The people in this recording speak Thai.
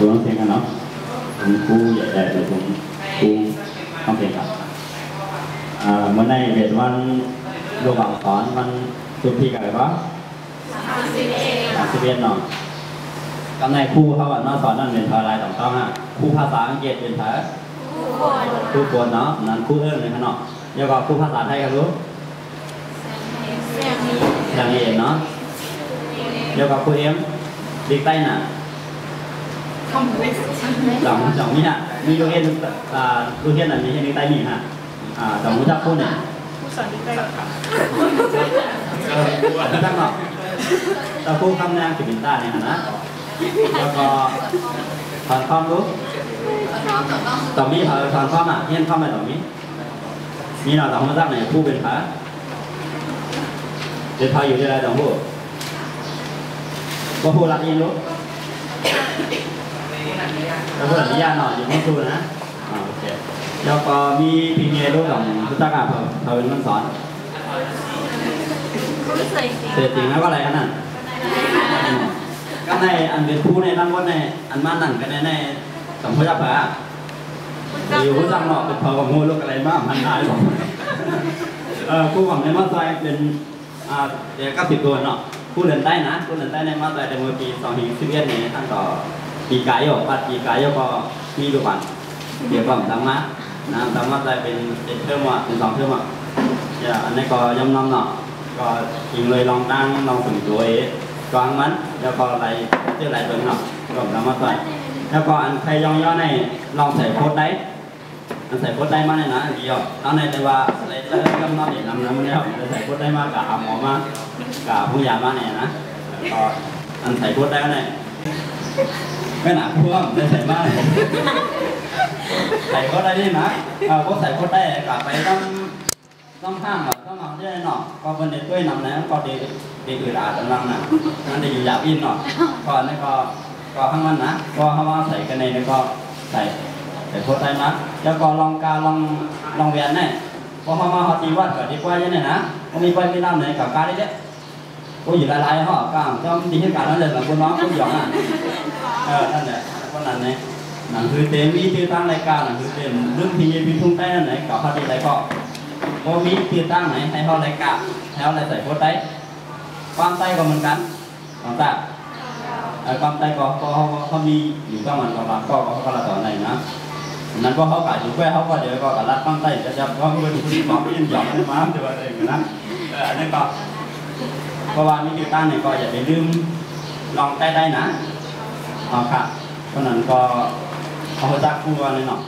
ครูร้องเพลงกันเนาะคุณครูใหญ่ๆเลยคุณครูร้องเพลงครับเมื่อในเดือนวันโลกอักษรมันสุดที่กันเลยปะ31เนาะก็ในครูเขาอ่ะน้าสอนนั่นเป็นภาษาต้องอ่ะครูภาษาอังกฤษเป็นภาษาครูกวนเนาะนั่นครูเอิ้นเลยครับเนาะเดี๋ยวก็ครูภาษาไทยกันรู้อย่างนี้เนาะเดี๋ยวกับครูเอ็มดีใต้น่ะสองนี่น่ะมีลูกเอ็นลูกเอ็นน่ะมีแค่ดีใต้นี่ฮะสองผู้จับคู่เนี่ยผู้สอนดีใต้ค่ะตั้งหรอกตะคู่คำนางสิบินต้าเนี่ยนะแล้วก็ถอนความรู้ตรงนี้ถอนความเฮี้ยนเข้ามาตรงนี้มีหน่อสองผู้จับเนี่ยผู้เป็นพระเป็นพระอยู่ที่ไรสองผู้ก็ผู้รักยินรู้แล้วผู้หลังนิยามหน่อยอยู่ไม่สู้นะโอเคแล้วก็มีพิมพ์เยรูของพุทธกาลเขาเป็นมันสอนเสร็จจริงแล้วก็อะไรกันนั่นก็ในอันเป็นผู้ในนั่งว่าในอันมานั่นกันในสมพระพระอยู่ผู้จังเนาะเป็นพอของงูลูกอะไรบ้างมันได้หรอผู้ของในมาตราเป็นเดี๋ยวก็10 ตัวเนาะผู้เดินใต้นะผู้เดินใต้ในมาตราในปี2011นี้ท่านก็ปีกายปัดปีกายก็มีดูบันเกี่ยวกับธรรมะนะธรรมะได้เป็นเทอมว่าเป็น2 เทอมอ่ะอันนี้ก็ย่อมน้อมเนาะก็ยิงเลยลองตั้งลองถึงตัวกลางมันแล้วก็อะไรเจ้าอะไรตัวเนาะก็ธรรมะใส่แล้วก็อันใครย่องย่อในลองใส่โค้ดได้อันใส่โค้ดได้มาเนี่ยนะเดียวเอาในแต่ว่าอะไรเริ่มน้อมเนี่ยนำมันเนี่ยใส่โค้ดได้มากกับหมอมากกับผู้ยามาเนี่ยนะก็อันใส่โค้ดได้ก็เนี่ยไม่หนาพวงได้ใส่มากใส่ก็ได้ดีนะก็ใส่ก็ได้กลับไปต้องห้างแบบต้องเอาได้หน่อก็เป็นเด็กด้วยนำนะก็เด็กอื่นอาจจะนั่งนะนั่นเด็กอยู่หยาบอินหน่อก่อนนี่ก็ข้างมันนะก็ข้างว่าใส่กันในนี่ก็ใส่โคตรได้นะแล้วก็ลองเวียนเนี่ยพอข้างมาเขาตีวัดกับดีกว่าอย่างนี้นะก็มีไปไม่น้ำไหนกับการได้เด็กก็อยู่หลายๆห่อกลางก็ดีที่การนั่นเลยหลังคนน้องก็หยองอ่ะนั่นแหละวันนั้นเนี่ยหนังคือเต็มมีชื่อตั้งรายการหนังคือเต็มเรื่องที่ยืนพิทุ่งใต้นั่นไหนกับเขาดีไรก็มีชื่อตั้งไหนให้เขารายการให้เขาใส่โคตรได้ความใต้ก็เหมือนกันความใต้ความใต้ก็เขามีอยู่ก็มันก็รับก็เขาละต่อไหนนะนั้นก็เขาขายอยู่แค่เขาก็เดี๋ยวก็รับความใต้จะก็เพื่อนที่บอกที่หยองไม่มาเดี๋ยวอะไรอย่างนั้นอันนี้ก็เพราะว่ามีชื่อตั้งเนี่ยก็อย่าไปลืมลองใต้ได้นะค่ะเพราะนั้นก็เขาจะคู่กันเลยเนาะ